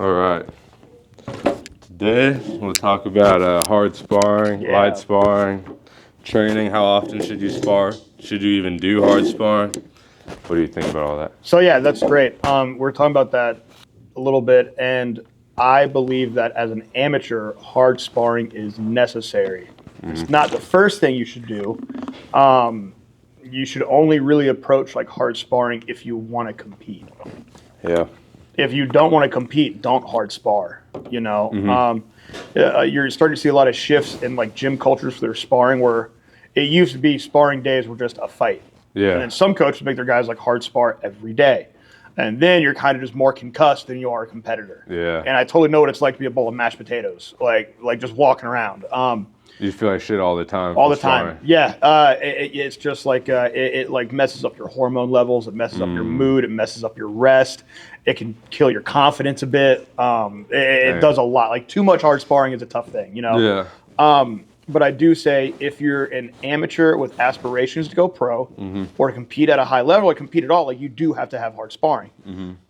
All right. Today we'll talk about hard sparring, light sparring, training. How often should you spar? Should you even do hard sparring? What do you think about all that? So yeah, that's great. We're talking about that a little bit, and I believe that as an amateur, hard sparring is necessary. It's not the first thing you should do. You should only really approach like hard sparring if you want to compete. Yeah. If you don't want to compete, don't hard spar. You're starting to see a lot of shifts in like gym cultures for their sparring, where it used to be sparring days were just a fight. Yeah. And then some coaches make their guys like hard spar every day. And then you're kind of just more concussed than you are a competitor. Yeah. And I totally know what it's like to be a bowl of mashed potatoes, like just walking around. You feel like shit all the time. All the time. Yeah. It's just like it like messes up your hormone levels. It messes up your mood. It messes up your rest. It can kill your confidence a bit. It does a lot. Like too much hard sparring is a tough thing, you know? Yeah. But I do say if you're an amateur with aspirations to go pro or to compete at a high level or compete at all, like you do have to have hard sparring.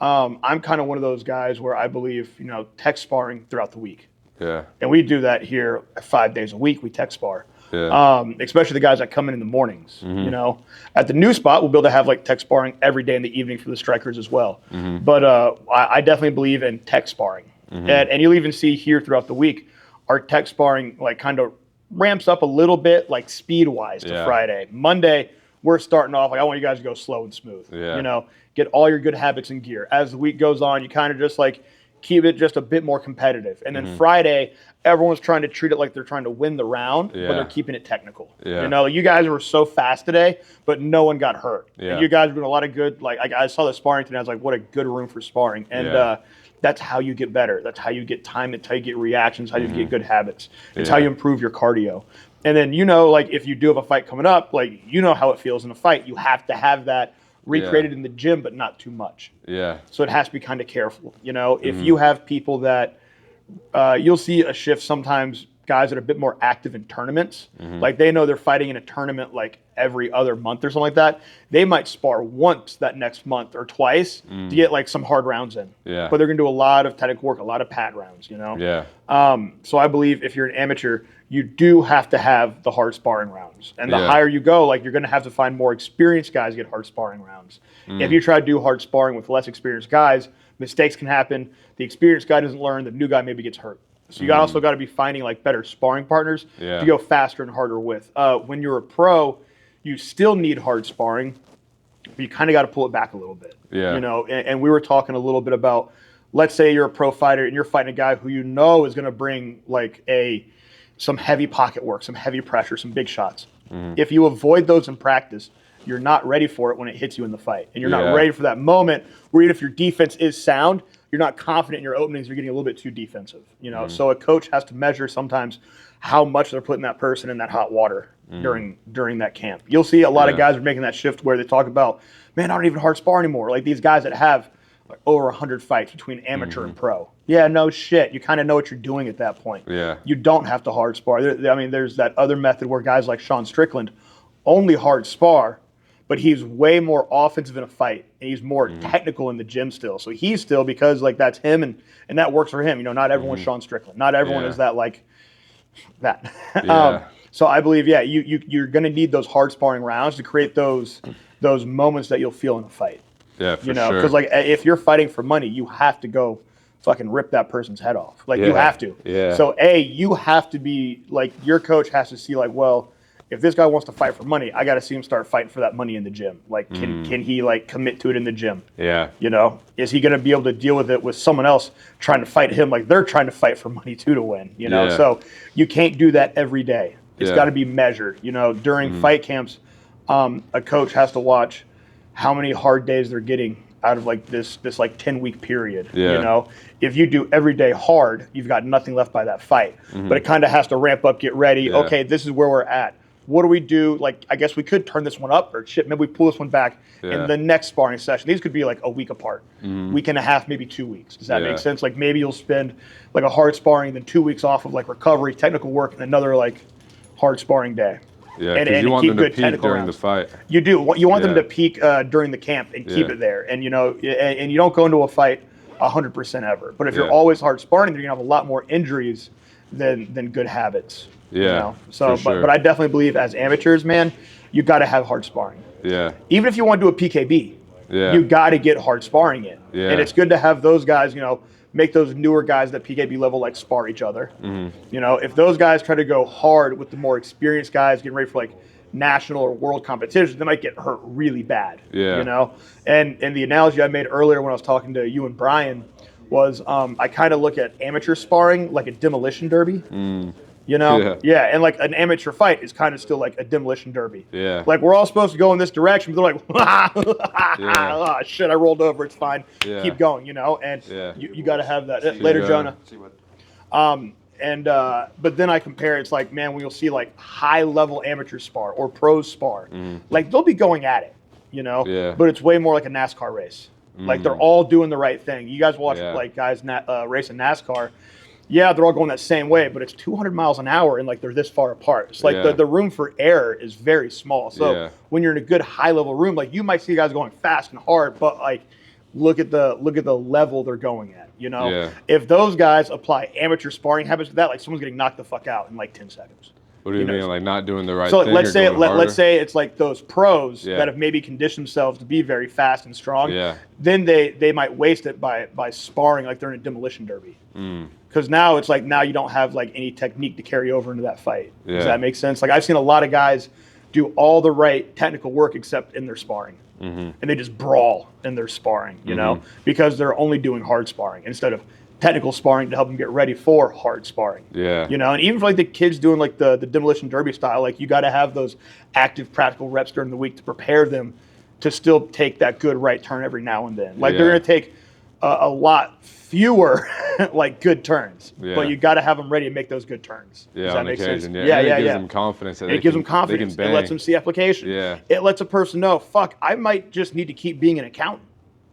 I'm kind of one of those guys where I believe, tech sparring throughout the week. Yeah. And we do that here 5 days a week. We tech spar. Yeah. Especially the guys that come in the mornings. At the new spot, we'll be able to have like tech sparring every day in the evening for the strikers as well. But I definitely believe in tech sparring. And you'll even see here throughout the week, our tech sparring like kind of ramps up a little bit like speed wise to Friday. Monday, we're starting off like I want you guys to go slow and smooth. Yeah. Get all your good habits in gear. As the week goes on, you kind of just like keep it just a bit more competitive. And then Friday, everyone's trying to treat it like they're trying to win the round, but they're keeping it technical. Yeah. You guys were so fast today, but no one got hurt. Yeah. And you guys were doing a lot of good, like I saw the sparring today, I was like, what a good room for sparring. And that's how you get better. That's how you get time. That's how you get reactions, how you get good habits. It's how you improve your cardio. And then, like if you do have a fight coming up, like how it feels in a fight. You have to have that recreated in the gym, but not too much. Yeah. So it has to be kind of careful. If you have people that you'll see a shift sometimes, guys that are a bit more active in tournaments, like they know they're fighting in a tournament like every other month or something like that. They might spar once that next month or twice to get like some hard rounds in. Yeah. But they're going to do a lot of technical work, a lot of pad rounds, Yeah. So I believe if you're an amateur, you do have to have the hard sparring rounds. And the higher you go, like you're going to have to find more experienced guys to get hard sparring rounds. If you try to do hard sparring with less experienced guys, mistakes can happen. The experienced guy doesn't learn. The new guy maybe gets hurt. So you also got to be finding like better sparring partners to go faster and harder with. When you're a pro, you still need hard sparring, but you kind of got to pull it back a little bit. Yeah. And we were talking a little bit about, let's say you're a pro fighter and you're fighting a guy who is going to bring like some heavy pocket work, some heavy pressure, some big shots. If you avoid those in practice, you're not ready for it when it hits you in the fight. And you're not ready for that moment where even if your defense is sound, you're not confident in your openings, you're getting a little bit too defensive. So a coach has to measure sometimes how much they're putting that person in that hot water during that camp. You'll see a lot of guys are making that shift where they talk about, man, I don't even hard spar anymore. Like these guys that have like over 100 fights between amateur and pro. Yeah, no shit. You kind of know what you're doing at that point. Yeah. You don't have to hard spar. There's that other method where guys like Sean Strickland only hard spar, but he's way more offensive in a fight, and he's more technical in the gym still. So he's still, because like that's him, and that works for him. Not everyone's Sean Strickland. Not everyone is that like that. Yeah. So I believe, you're going to need those hard sparring rounds to create those moments that you'll feel in a fight. Yeah, for sure. Because like if you're fighting for money, you have to go fucking rip that person's head off. Like you have to. Yeah. So you have to be like, your coach has to see like, well, if this guy wants to fight for money, I got to see him start fighting for that money in the gym. Like, can he like commit to it in the gym? Yeah. Is he going to be able to deal with it with someone else trying to fight him? Like they're trying to fight for money too to win. So you can't do that every day. It's got to be measured. During fight camps, a coach has to watch how many hard days they're getting out of like this like 10-week period. If you do every day hard, you've got nothing left by that fight. But it kind of has to ramp up, get ready. Okay, this is where we're at. What do we do? Like, I guess we could turn this one up, or shit, maybe we pull this one back in the next sparring session. These could be like a week apart, week and a half, maybe 2 weeks. Does that make sense? Like maybe you'll spend like a hard sparring, then 2 weeks off of like recovery, technical work, and another like hard sparring day. Yeah, because you want them to peak during the fight. You do. You want them to peak during the camp and keep it there. And and you don't go into a fight 100% ever. But if you're always hard sparring, you're gonna have a lot more injuries than good habits. Yeah. You know? So, sure. but I definitely believe as amateurs, man, you got to have hard sparring. Yeah. Even if you want to do a PKB, you got to get hard sparring in. Yeah. And it's good to have those guys, you know, make those newer guys that PKB level like spar each other. You know, if those guys try to go hard with the more experienced guys getting ready for like national or world competitions, they might get hurt really bad. Yeah. You know, and the analogy I made earlier when I was talking to you and Brian was I kind of look at amateur sparring like a demolition derby. You know? Yeah, and like an amateur fight is kind of still like a demolition derby. Yeah. Like we're all supposed to go in this direction, but they're like, oh, shit, I rolled over, it's fine. Yeah. Keep going, you know? And you got to have that. Later, Jonah. But then I compare, it's like, man, when you'll see like high level amateur spar or pros spar, like they'll be going at it, you know? Yeah. But it's way more like a NASCAR race. Like they're all doing the right thing. You guys watch like guys race in NASCAR. Yeah, they're all going that same way, but it's 200 miles an hour and like they're this far apart. It's like the room for error is very small. So when you're in a good high level room, like you might see guys going fast and hard, but like look at the level they're going at. You know, if those guys apply amateur sparring habits to that, like someone's getting knocked the fuck out in like 10 seconds. What do you mean, like not doing the right so thing? So let's say it's like those pros that have maybe conditioned themselves to be very fast and strong. Then they might waste it by sparring like they're in a demolition derby. Because now it's like now you don't have like any technique to carry over into that fight. Does that make sense? Like I've seen a lot of guys do all the right technical work except in their sparring. And they just brawl in their sparring, you know, because they're only doing hard sparring instead of technical sparring to help them get ready for hard sparring. You know, and even for like the kids doing like the demolition derby style, like you got to have those active practical reps during the week to prepare them to still take that good right turn every now and then. Like they're going to take a lot fewer like good turns, but you got to have them ready to make those good turns. Does that make sense? It gives them confidence. It gives them confidence. It lets them see application. It lets a person know, fuck, I might just need to keep being an accountant.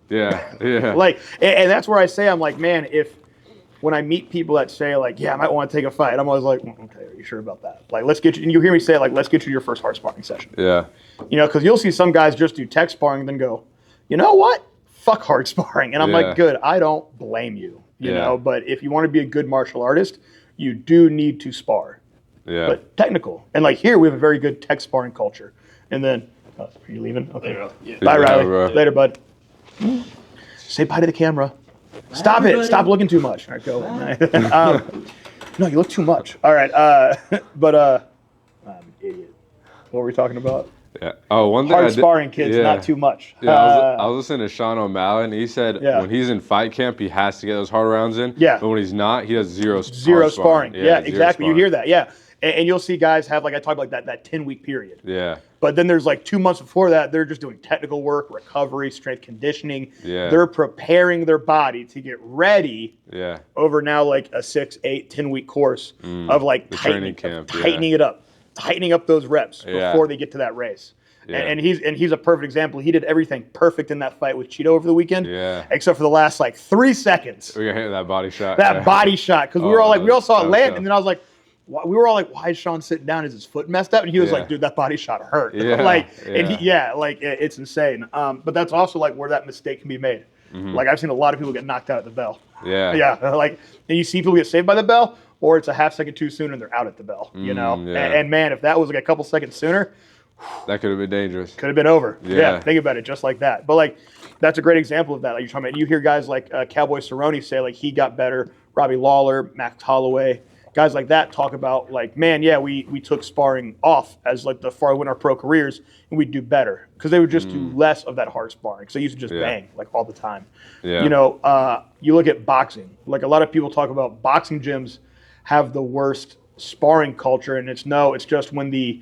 Like, and that's where I say, I'm like, man, when I meet people that say like, yeah, I might want to take a fight, I'm always like, okay, are you sure about that? Like, let's get you, and you hear me say like, let's get you your first hard sparring session. You know, because you'll see some guys just do tech sparring and then go, you know what? Fuck hard sparring. And I'm like, good, I don't blame you, you know, but if you want to be a good martial artist, you do need to spar. But technical. And like here, we have a very good tech sparring culture. And then, are you leaving? Okay. Bye, Riley. Later, bud. Say bye to the camera. Stop it. Stop looking too much. All right, go. No, you look too much. All right. I'm an idiot. What were we talking about? One thing hard sparring kids, not too much. I was listening to Sean O'Malley, and he said when he's in fight camp, he has to get those hard rounds in. But when he's not, he does zero sparring. Exactly. You hear that, and you'll see guys have, like I talked about, that 10-week period. But then there's like 2 months before that, they're just doing technical work, recovery, strength conditioning. They're preparing their body to get ready over now like a 6, 8, 10-week course of like tightening it up. Tightening up those reps before they get to that race. And he's a perfect example. He did everything perfect in that fight with Cheeto over the weekend, except for the last like 3 seconds. We got hit with that body shot. Body shot, because we were all like, we all saw it land, and then I was like, we were all like, why is Sean sitting down? Is his foot messed up? And he was like, dude, that body shot hurt. It's insane. But that's also like where that mistake can be made. Like I've seen a lot of people get knocked out at the bell. Like, and you see people get saved by the bell, or it's a half second too soon and they're out at the bell, you know? And man, if that was like a couple seconds sooner, that could have been dangerous. Could have been over. Think about it just like that. But like, that's a great example of that. Like you're talking about, you hear guys like Cowboy Cerrone say like he got better, Robbie Lawler, Max Holloway, guys like that talk about like, man, we took sparring off as like the far win our pro careers and we'd do better because they would just do less of that hard sparring. So they used to just bang like all the time. You know, you look at boxing, like a lot of people talk about boxing gyms have the worst sparring culture, and it's just when the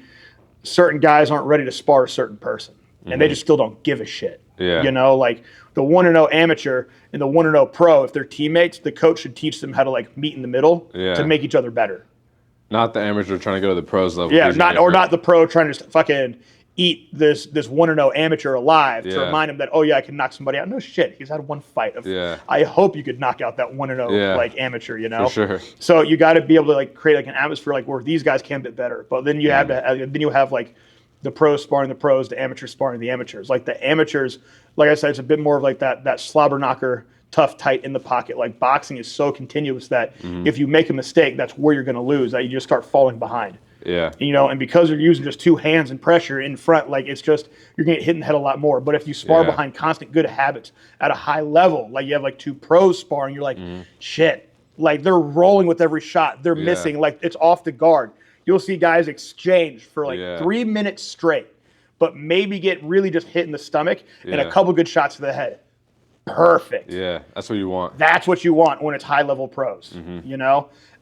certain guys aren't ready to spar a certain person, and they just still don't give a shit. You know, like the 1-0 amateur and the 1-0 pro, if they're teammates, the coach should teach them how to like meet in the middle to make each other better. Not the amateur trying to go to the pros level. Not the pro trying to fucking eat this 1-0 amateur alive to remind him that, I can knock somebody out. No shit, he's had one fight. I hope you could knock out that 1-0 like amateur, you know? For sure. So you got to be able to like create like an atmosphere like where these guys can get better. But then you have like the pros sparring the pros, the amateurs sparring the amateurs. Like the amateurs, like I said, it's a bit more of like that slobber knocker tough, tight in the pocket. Like boxing is so continuous that if you make a mistake, that's where you're going to lose. That you just start falling behind. Yeah. And because you're using just two hands and pressure in front, like it's just you're going to get hit in the head a lot more. But if you spar behind constant good habits at a high level, like you have like two pros sparring, you're like, shit, like they're rolling with every shot, they're missing, like it's off the guard. You'll see guys exchange for like 3 minutes straight, but maybe get really just hit in the stomach and a couple good shots to the head. Perfect. Yeah, that's what you want. That's what you want when it's high level pros,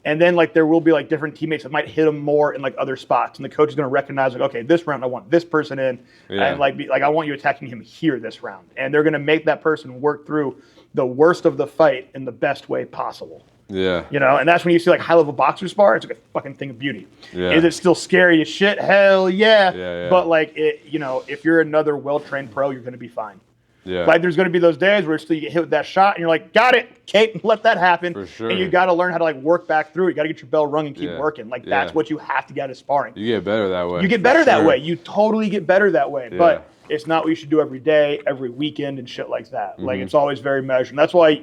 And then like there will be like different teammates that might hit them more in like other spots, and the coach is going to recognize like, okay, this round I want this person in, and like I want you attacking him here this round, and they're going to make that person work through the worst of the fight in the best way possible. Yeah. And that's when you see like high level boxers spar. It's like a fucking thing of beauty. Yeah. Is it still scary as shit? Hell yeah. Yeah. But like if you're another well trained pro, you're going to be fine. Yeah. Like there's going to be those days where you get hit with that shot and you're like, got it, Kate, let that happen. For sure. And you got to learn how to like work back through it. You got to get your bell rung and keep working. Like that's what you have to get at sparring. You get better that way. You get better that way. You totally get better that way. Yeah. But it's not what you should do every day, every weekend and shit like that. Like it's always very measured. And that's why,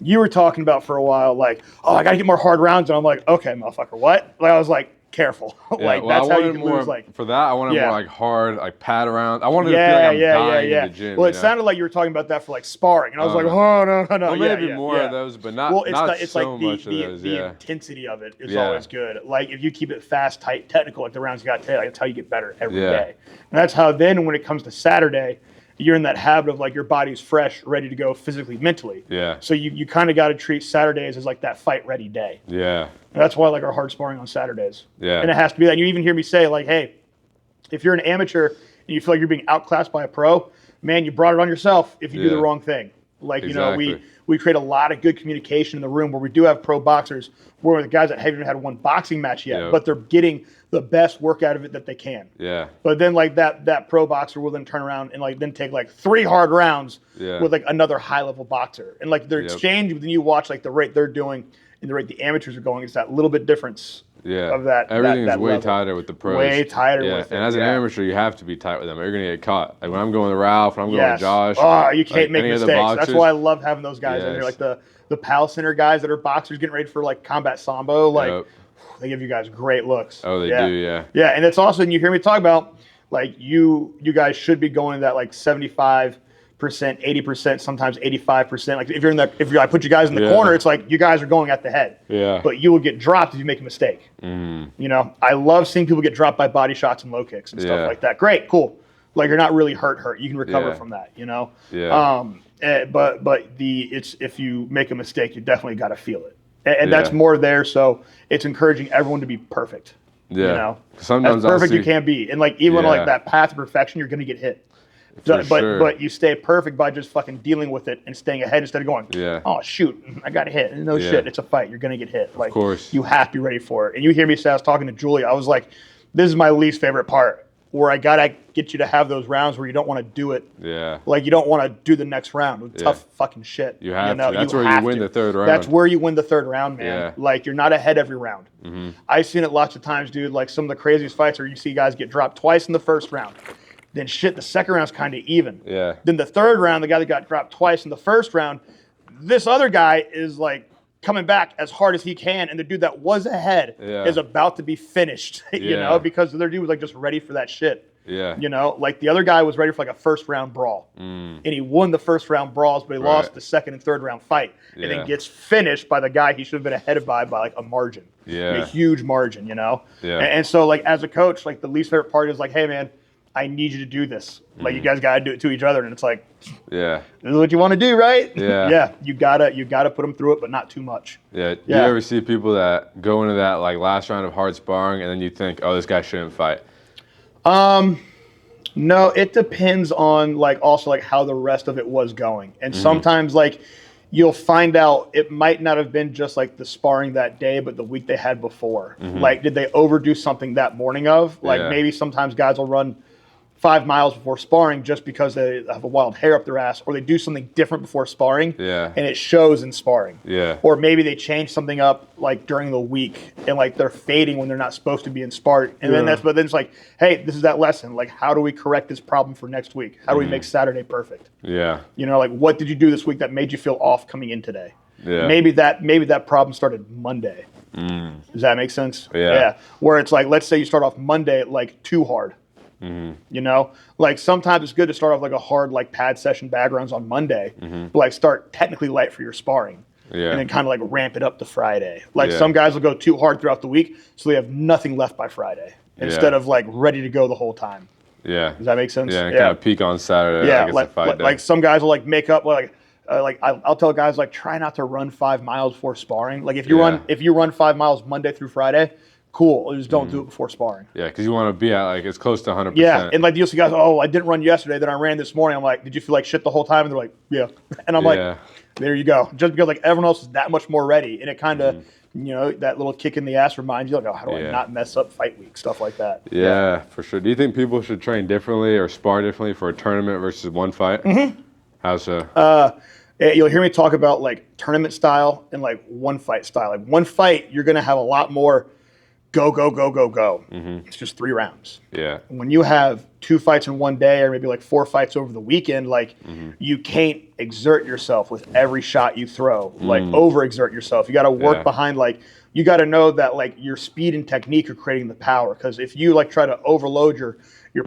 you were talking about for a while, like, oh, I got to get more hard rounds. And I'm like, okay, motherfucker, what? Like I was like, careful. That's how you can lose. Like for that, I wanted more like hard, like pad around. I wanted to feel like I'm dying in the gym. Well, it sounded like you were talking about that for like sparring, and I was like, oh no. Well, maybe more of those, but not. Well, it's not it's so like much of those. The intensity of it is always good. Like if you keep it fast, tight, technical, like the rounds you got today, like that's how you get better every day. And that's how then when it comes to Saturday, you're in that habit of like your body's fresh, ready to go physically, mentally. Yeah. So you kind of got to treat Saturdays as like that fight ready day. Yeah. And that's why I like our hard sparring on Saturdays. Yeah. And it has to be that. And you even hear me say like, hey, if you're an amateur and you feel like you're being outclassed by a pro, man, you brought it on yourself if you do the wrong thing. Like, we create a lot of good communication in the room where we do have pro boxers where the guys that haven't even had one boxing match yet, but they're getting the best work out of it that they can. Yeah. But then like that pro boxer will then turn around and like then take like 3 hard rounds with like another high level boxer. And like their exchange, then you watch like the rate they're doing and the rate the amateurs are going, it's that little bit difference. Of that, everything's that way level. tighter with the pros. Way tighter with it. And as an amateur, you have to be tight with them. You're gonna get caught. Like when I'm going to Ralph, when I'm going to Josh. Oh, you can't make mistakes. That's why I love having those guys in here, like the Pal Center guys that are boxers getting ready for like combat sambo. Like they give you guys great looks. Oh, they do, yeah. Yeah, and it's also, and you hear me talk about like you guys should be going that like 75%, 80%, sometimes 85%. Like if I put you guys in the corner, it's like you guys are going at the head. Yeah. But you will get dropped if you make a mistake. I love seeing people get dropped by body shots and low kicks and stuff like that. Great, cool. Like you're not really hurt. You can recover from that. Yeah. But if you make a mistake, you definitely got to feel it, and that's more there. So it's encouraging everyone to be perfect. Yeah. Sometimes as perfect you can be, and like even like that path to perfection, you're going to get hit. But you stay perfect by just fucking dealing with it and staying ahead instead of going, oh shoot, I got hit. No shit, it's a fight. You're gonna get hit. Like, of course. You have to be ready for it. And you hear me say, I was talking to Julie. I was like, this is my least favorite part, where I gotta get you to have those rounds where you don't want to do it. Yeah. Like you don't want to do the next round with tough fucking shit. You have to. That's where you win the third round. That's where you win the third round, man. Yeah. Like you're not ahead every round. I've seen it lots of times, dude. Like some of the craziest fights where you see guys get dropped twice in the first round. Then the second round's kind of even. Yeah. Then the third round, the guy that got dropped twice in the first round, this other guy is like coming back as hard as he can, and the dude that was ahead is about to be finished, because the other dude was like just ready for that shit. Yeah. Like the other guy was ready for like a first round brawl. And he won the first round brawls, but he lost the second and third round fight. And then gets finished by the guy he should have been ahead of by like a margin. Yeah. A huge margin, Yeah. And so like as a coach, like the least favorite part is like, hey man, I need you to do this. Like you guys gotta do it to each other, and it's like, this is what you want to do, right? Yeah. Yeah. You gotta put them through it, but not too much. Yeah. Do you ever see people that go into that like last round of hard sparring, and then you think, oh, this guy shouldn't fight? No, it depends on like also like how the rest of it was going, and sometimes like you'll find out it might not have been just like the sparring that day, but the week they had before. Like, did they overdo something that morning of? Like maybe sometimes guys will run 5 miles before sparring just because they have a wild hair up their ass, or they do something different before sparring, and it shows in sparring. Or maybe they change something up like during the week, and like they're fading when they're not supposed to be in spart, and then then it's like, hey, this is that lesson. Like, how do we correct this problem for next week? How do we make Saturday perfect? You know, like, what did you do this week that made you feel off coming in today? Maybe that problem started Monday. Does that make sense? Where it's like, let's say you start off Monday like too hard. You know, like sometimes it's good to start off like a hard like pad session bag rounds on Monday, but like start technically light for your sparring, and then kind of like ramp it up to Friday. Like some guys will go too hard throughout the week, so they have nothing left by Friday instead of like ready to go the whole time. Does that make sense? And kind of peak on Saturday. Like some guys will like make up like I'll tell guys like try not to run 5 miles before sparring. Like if you run 5 miles Monday through Friday, cool. Just don't do it before sparring. Because you want to be at like as close to 100%. And like you'll see guys, oh, I didn't run yesterday, then I ran this morning. I'm like, did you feel like shit the whole time? And they're like, yeah. And I'm like, there you go. Just because like everyone else is that much more ready, and it kind of, you know, that little kick in the ass reminds you like, oh, how do I not mess up fight week, stuff like that. For sure. Do you think people should train differently or spar differently for a tournament versus one fight? How so? You'll hear me talk about like tournament style and like one fight style. Like one fight, you're gonna have a lot more go, go, go, go, go. It's just 3 rounds. When you have 2 fights in one day, or maybe like 4 fights over the weekend, like you can't exert yourself with every shot you throw, like overexert yourself. You got to work behind, like, you got to know that like your speed and technique are creating the power. Because if you like try to overload your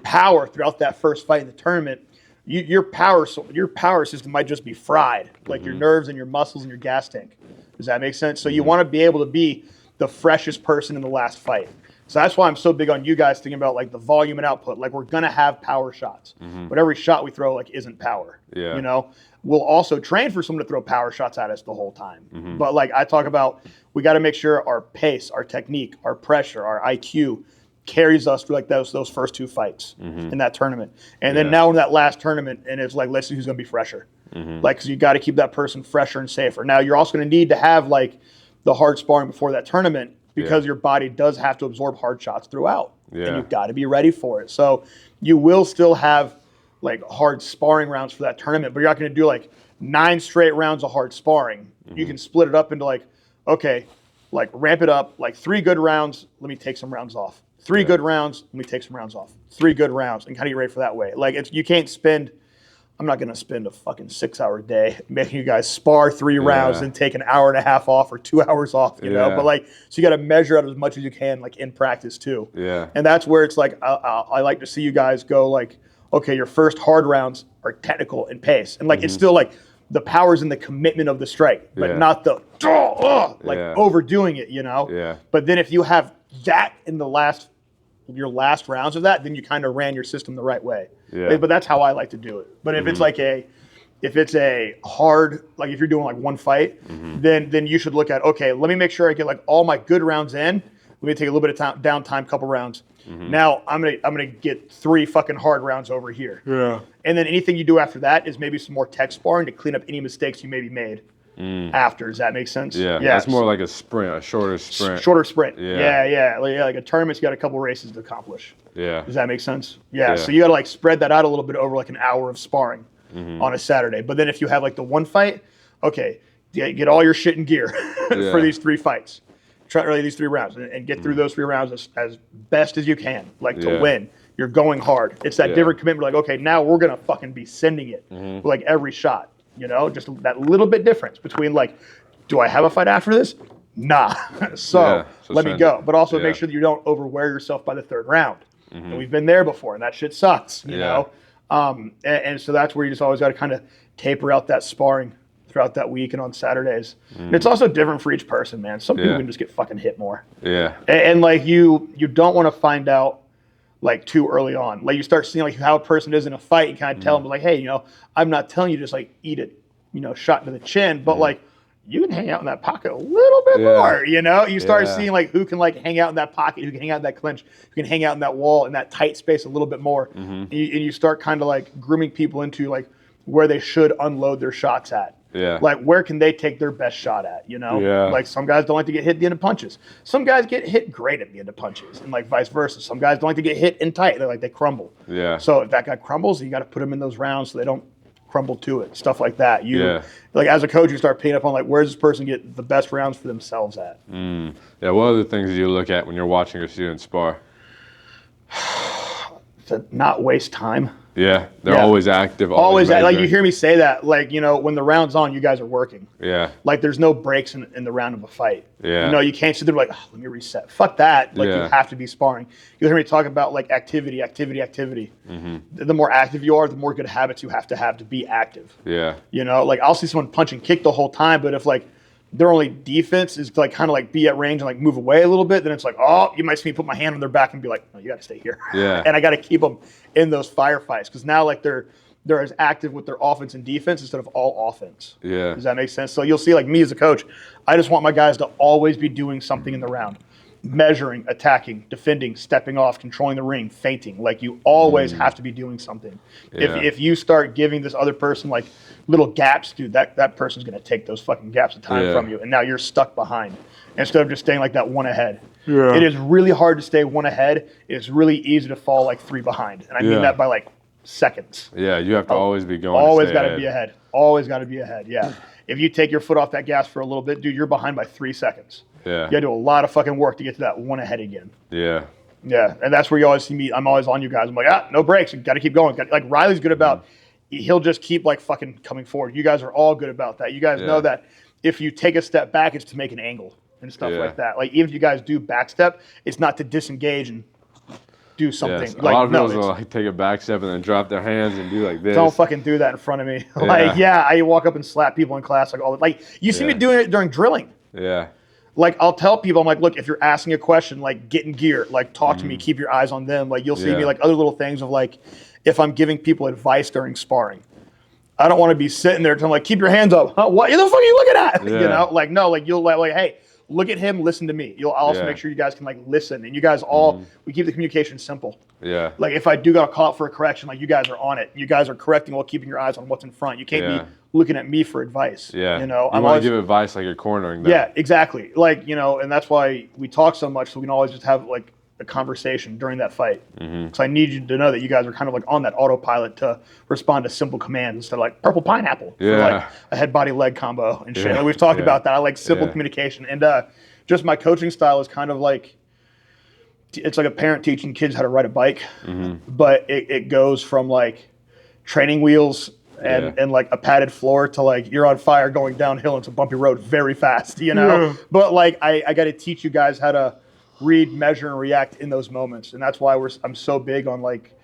power throughout that first fight in the tournament, your power system might just be fried, like your nerves and your muscles and your gas tank. Does that make sense? So you want to be able to be the freshest person in the last fight. So that's why I'm so big on you guys thinking about like the volume and output. Like we're gonna have power shots, but every shot we throw like isn't power. You know, we'll also train for someone to throw power shots at us the whole time. But like I talk about, we got to make sure our pace, our technique, our pressure, our IQ carries us through like those first 2 fights in that tournament. And then now in that last tournament, and it's like, let's see who's gonna be fresher. Like, cause you got to keep that person fresher and safer. Now you're also gonna need to have like the hard sparring before that tournament, because your body does have to absorb hard shots throughout, and you've got to be ready for it. So you will still have like hard sparring rounds for that tournament, but you're not going to do like 9 straight rounds of hard sparring. You can split it up into like, okay, like ramp it up, like 3 good rounds, let me take some rounds off. 3 good rounds, let me take some rounds off. 3 good rounds, and kind of get ready for that way. Like you can't spend, I'm not going to spend a fucking 6-hour day making you guys spar 3 rounds and take an hour and a half off or 2 hours off, you know? But like, so you got to measure out as much as you can, like in practice too. And that's where it's like, I like to see you guys go like, okay, your first hard rounds are technical and pace. And like, it's still like the power's in the commitment of the strike, but not the, overdoing it, you know? But then if you have that in your last rounds of that, then you kind of ran your system the right way. But that's how I like to do it. But if it's like if it's a hard, like if you're doing like one fight, then you should look at, okay, let me make sure I get like all my good rounds in. Let me take a little bit of downtime, couple rounds. Now I'm gonna get 3 fucking hard rounds over here. And then anything you do after that is maybe some more tech sparring to clean up any mistakes you maybe made after. Does that make sense? That's more like a sprint, a shorter sprint. Shorter sprint. Like a tournament's got a couple races to accomplish. Does that make sense? So you got to like spread that out a little bit over like an hour of sparring on a Saturday. But then if you have like the one fight, okay, get all your shit in gear for these 3 fights. Try really these 3 rounds and get through those 3 rounds as best as you can, like to win. You're going hard. It's that different commitment. Like, okay, now we're gonna fucking be sending it with like every shot. You know, just that little bit difference between like, do I have a fight after this? Nah. so let me go. But also make sure that you don't overwear yourself by the 3rd round. And we've been there before, and that shit sucks. You know, and so that's where you just always got to kind of taper out that sparring throughout that week and on Saturdays. And it's also different for each person, man. Some people can just get fucking hit more. And like you don't want to find out like too early on. Like you start seeing like how a person is in a fight, you kind of tell them like, hey, you know, I'm not telling you to just like eat it, you know, shot to the chin, but like you can hang out in that pocket a little bit more, you know? You start seeing like who can like hang out in that pocket, who can hang out in that clinch, who can hang out in that wall, in that tight space a little bit more. And you start kind of like grooming people into like where they should unload their shots at. Yeah. Like, where can they take their best shot at, you know? Yeah. Like, some guys don't like to get hit at the end of punches. Some guys get hit great at the end of punches, and like vice versa. Some guys don't like to get hit in tight. They crumble. Yeah. So if that guy crumbles, you got to put him in those rounds so they don't crumble to it. Stuff like that. Like, as a coach, you start picking up on like, where does this person get the best rounds for themselves at? Yeah. What other things do you look at when you're watching a student spar? To not waste time. Yeah, they're always active. Always like, you hear me say that, like, you know, when the round's on, you guys are working. Yeah. Like, there's no breaks in the round of a fight. Yeah. You know, you can't sit there like, oh, let me reset. Fuck that. Like, you have to be sparring. You hear me talk about like activity. The more active you are, the more good habits you have to be active. Yeah. You know, like, I'll see someone punch and kick the whole time, but if like their only defense is to like kind of like be at range and like move away a little bit, then it's like, oh, you might see me put my hand on their back and be like, no, you got to stay here. Yeah. And I got to keep them in those firefights because now like they're as active with their offense and defense instead of all offense. Yeah. Does that make sense? So you'll see like me as a coach, I just want my guys to always be doing something in the round. Measuring, attacking, defending, stepping off, controlling the ring, feinting. Like, you always have to be doing something. Yeah. If you start giving this other person like little gaps, dude, that person's gonna take those fucking gaps of time from you, and now you're stuck behind instead of just staying like that one ahead. Yeah. It is really hard to stay one ahead. It's really easy to fall like three behind, and I mean that by like seconds. Yeah, you have to always be going. Always got to be ahead. Always got to be ahead. Yeah. If you take your foot off that gas for a little bit, dude, you're behind by 3 seconds. Yeah. You got to do a lot of fucking work to get to that one ahead again. Yeah. Yeah, and that's where you always see me. I'm always on you guys. I'm like, no breaks. You got to keep going. Like, Riley's good about, he'll just keep like fucking coming forward. You guys are all good about that. You guys know that if you take a step back, it's to make an angle and stuff like that. Like, even if you guys do back step, it's not to disengage and do something. Yes. Like, a lot of girls will like take a back step and then drop their hands and do like this. Don't fucking do that in front of me. Like, I walk up and slap people in class like all the, like, you see me doing it during drilling. Yeah. Like, I'll tell people, I'm like, look, if you're asking a question, like, get in gear, like, talk to me, keep your eyes on them. Like, you'll see me like other little things of like, if I'm giving people advice during sparring, I don't want to be sitting there telling like, keep your hands up. Huh? What the fuck are you looking at? You know, like, no, like, you'll like, hey, look at him, listen to me. You'll also make sure you guys can like listen, and you guys all we keep the communication simple. Yeah. Like, if I do got a call for a correction, like, you guys are on it. You guys are correcting while keeping your eyes on what's in front. You can't be looking at me for advice. Yeah. You know, I'm want to give advice like you're cornering them. Yeah, exactly. Like, you know, and that's why we talk so much, so we can always just have like a conversation during that fight. Because I need you to know that you guys are kind of like on that autopilot to respond to simple commands instead of like purple pineapple for like a head body leg combo and shit. Like, we've talked about that. I like simple communication, and just my coaching style is kind of like, it's like a parent teaching kids how to ride a bike, but it goes from like training wheels and like a padded floor to like you're on fire going downhill into a bumpy road very fast, you know? But like I got to teach you guys how to read, measure, and react in those moments. And that's why I'm so big on like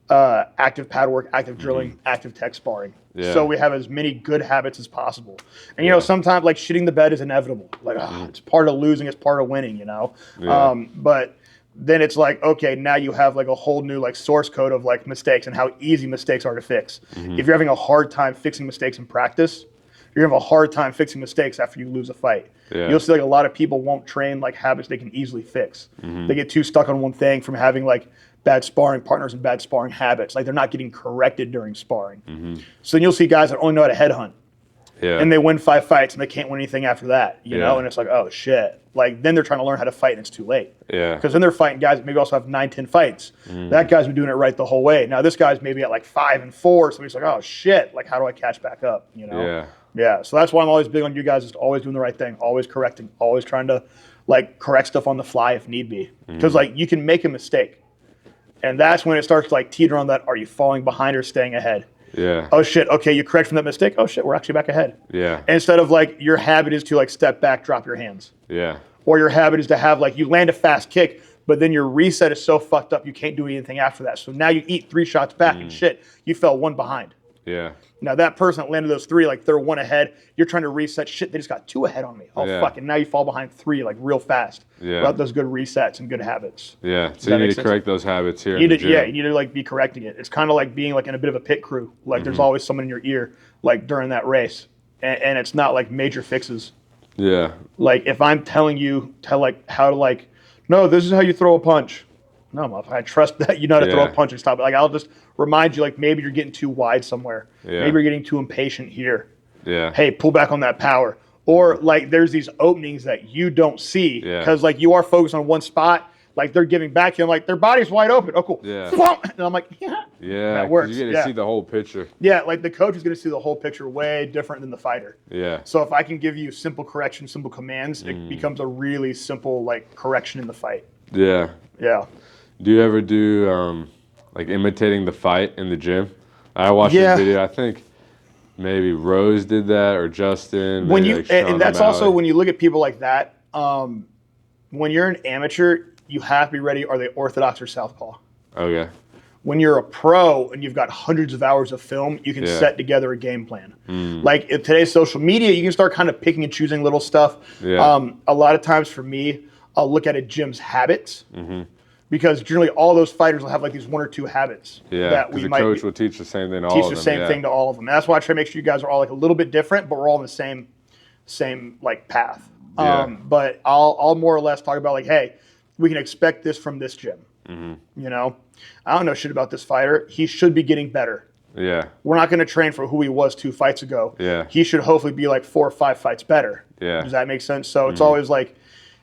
active pad work, active drilling, active tech sparring. So we have as many good habits as possible. And, you know, sometimes like shitting the bed is inevitable. Like, it's part of losing, it's part of winning, you know? But then it's like, okay, now you have like a whole new like source code of like mistakes and how easy mistakes are to fix. If you're having a hard time fixing mistakes in practice, you're gonna have a hard time fixing mistakes after you lose a fight. You'll see like a lot of people won't train like habits they can easily fix. They get too stuck on one thing from having like bad sparring partners and bad sparring habits. Like, they're not getting corrected during sparring. So then you'll see guys that only know how to headhunt. And they win 5 fights and they can't win anything after that, you know? And it's like, oh shit. Like, then they're trying to learn how to fight and it's too late. Because then they're fighting guys that maybe also have 9, 10 fights. That guy's been doing it right the whole way. Now this guy's maybe at like 5 and 4, so he's like, oh shit, like, how do I catch back up, you know? Yeah, so that's why I'm always big on you guys, just always doing the right thing, always correcting, always trying to like correct stuff on the fly if need be. Because like, you can make a mistake. And that's when it starts to like teeter on that, are you falling behind or staying ahead? Oh shit, okay, you correct from that mistake. Oh shit, we're actually back ahead. Instead of like, your habit is to like step back, drop your hands. Or your habit is to have like, you land a fast kick, but then your reset is so fucked up you can't do anything after that. So now you eat 3 shots back and shit, you fell 1 behind. Now that person that landed those 3, like they're 1 ahead, you're trying to reset, shit, they just got 2 ahead on me. Oh fuck, and now you fall behind 3 like real fast. Without those good resets and good habits. So you need to correct those habits here. You need to like be correcting it. It's kind of like being like in a bit of a pit crew. Like there's always someone in your ear like during that race. And it's not like major fixes. Like if I'm telling you how to like, no, this is how you throw a punch. No, I trust that you know how to throw a punch and stop it. Like, I'll just remind you, like, maybe you're getting too wide somewhere. Maybe you're getting too impatient here. Yeah. Hey, pull back on that power. Or like there's these openings that you don't see because like you are focused on one spot. Like they're giving back to you. I'm like, their body's wide open. Oh, cool. Yeah. And I'm like, yeah. Yeah. That works. You get to see the whole picture. Yeah, like the coach is going to see the whole picture way different than the fighter. Yeah. So if I can give you simple correction, simple commands, it becomes a really simple like correction in the fight. Yeah. Yeah. Do you ever do like imitating the fight in the gym? I watched a video. I think maybe Rose did that or Justin. When you like and that's also when you look at people like that. When you're an amateur, you have to be ready. Are they orthodox or southpaw? Okay. When you're a pro and you've got hundreds of hours of film, you can set together a game plan. Like in today's social media, you can start kind of picking and choosing little stuff. Yeah. A lot of times for me, I'll look at a gym's habits because generally all those fighters will have like these one or two habits. Yeah, that we the might coach will teach the same thing to all of them. Teach the same thing to all of them. And that's why I try to make sure you guys are all like a little bit different, but we're all in the same like path. But I'll more or less talk about like, hey, we can expect this from this gym. You know, I don't know shit about this fighter. He should be getting better. Yeah. We're not going to train for who he was 2 fights ago. Yeah. He should hopefully be like 4 or 5 fights better. Yeah. Does that make sense? So it's always like,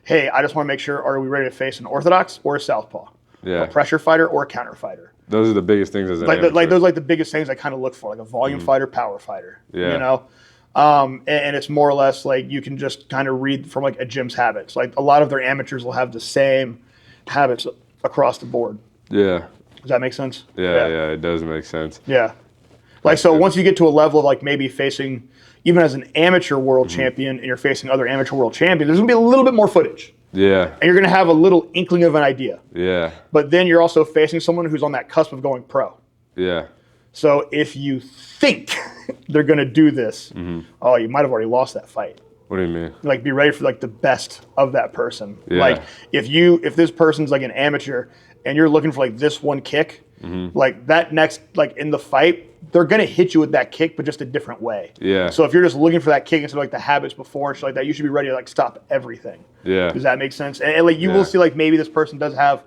hey, I just want to make sure, are we ready to face an orthodox or a southpaw? Yeah. A pressure fighter or a counter fighter? Those are the biggest things as an amateur. Like those are like the biggest things I kind of look for, like a volume fighter, power fighter. Yeah. You know? And it's more or less like you can just kind of read from like a gym's habits. Like a lot of their amateurs will have the same habits across the board. Yeah. Does that make sense? Yeah, it does make sense. Yeah. Like, so once you get to a level of like maybe facing, even as an amateur world champion and you're facing other amateur world champions, there's going to be a little bit more footage. Yeah. And you're going to have a little inkling of an idea. Yeah. But then you're also facing someone who's on that cusp of going pro. Yeah. So if you think they're going to do this, oh, you might have already lost that fight. What do you mean? Like, be ready for like the best of that person. Yeah. Like, if this person's like an amateur and you're looking for like this one kick, like that next, like in the fight, they're going to hit you with that kick, but just a different way. Yeah. So if you're just looking for that kick instead of like the habits before and shit like that, you should be ready to like stop everything. Yeah. Does that make sense? And like you will see like maybe this person does have,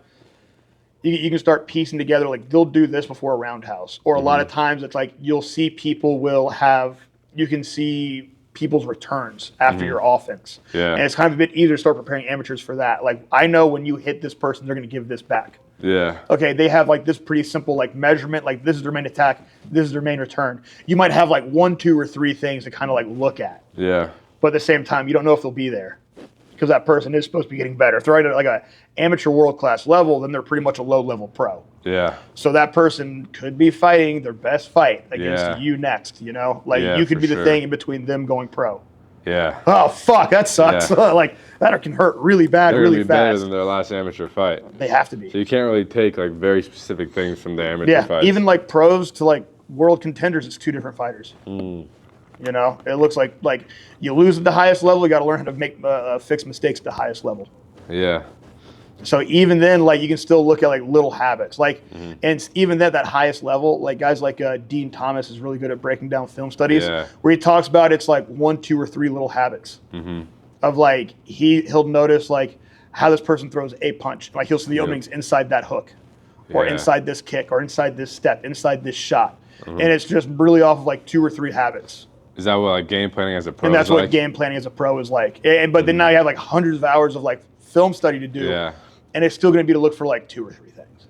you can start piecing together, like they'll do this before a roundhouse. Or a lot of times it's like you'll see people will have, you can see people's returns after your offense. Yeah. And it's kind of a bit easier to start preparing amateurs for that. Like I know when you hit this person, they're going to give this back. Yeah. Okay, they have like this pretty simple like measurement, like this is their main attack, this is their main return. You might have like 1, 2, or 3 things to kind of like look at. Yeah. But at the same time, you don't know if they'll be there because that person is supposed to be getting better. If they're at like a amateur world class level, then they're pretty much a low level pro. Yeah. So that person could be fighting their best fight against you next, you know? Like you could be the thing in between them going pro. Yeah. Oh, fuck, that sucks. Yeah. Like that can hurt really bad, They're really be fast. Better than their last amateur fight. They have to be. So you can't really take like very specific things from the amateur fights. Even like pros to like world contenders, it's 2 different fighters. You know, it looks like you lose at the highest level, you got to learn how to make fix mistakes at the highest level. Yeah. So even then, like you can still look at like little habits, like, and even at that highest level, like guys like Dean Thomas is really good at breaking down film studies, where he talks about it's like 1, 2, or 3 little habits of like he'll notice like how this person throws a punch, like he'll see the openings inside that hook, or inside this kick, or inside this step, inside this shot, and it's just really off of like 2 or 3 habits. Is that what like game planning as a pro? And that's is what like? Game planning as a pro is like. But then now you have like hundreds of hours of like film study to do. Yeah. And it's still going to be to look for like 2 or 3 things.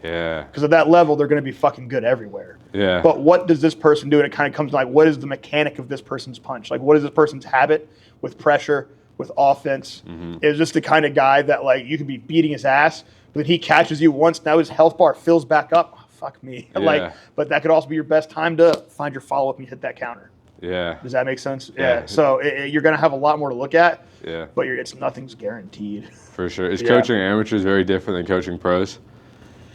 Yeah. Because at that level, they're going to be fucking good everywhere. Yeah. But what does this person do? And it kind of comes to like, what is the mechanic of this person's punch? Like, what is this person's habit with pressure, with offense? Is this the kind of guy that like you could be beating his ass, but then he catches you once, now his health bar fills back up? Oh, fuck me. Yeah. Like, but that could also be your best time to find your follow-up and hit that counter. Yeah. Does that make sense? Yeah. So you're going to have a lot more to look at. Yeah. But nothing's guaranteed. For sure. Is coaching amateurs very different than coaching pros?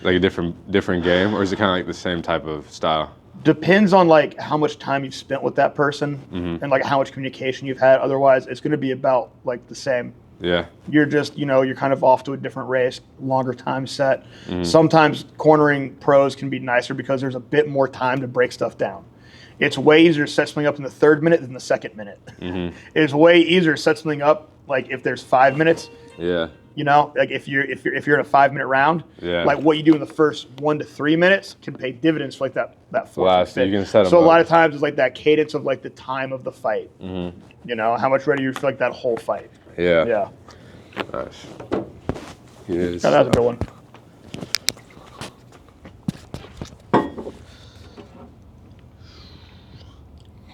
Like a different game, or is it kind of like the same type of style? Depends on like how much time you've spent with that person and like how much communication you've had. Otherwise, it's going to be about like the same. Yeah. You're just, you're kind of off to a different race, longer time set. Sometimes cornering pros can be nicer because there's a bit more time to break stuff down. It's way easier to set something up in the 3rd minute than the 2nd minute. It's way easier to set something up, like if there's 5 minutes, You know, like if you're in a 5-minute round, like what you do in the first 1 to 3 minutes can pay dividends for like that fourth. So you can set them so up. a lot of times it's like that cadence of like the time of the fight. You know, how much ready you feel like that whole fight. Yeah. Yeah. Nice. That was a good one.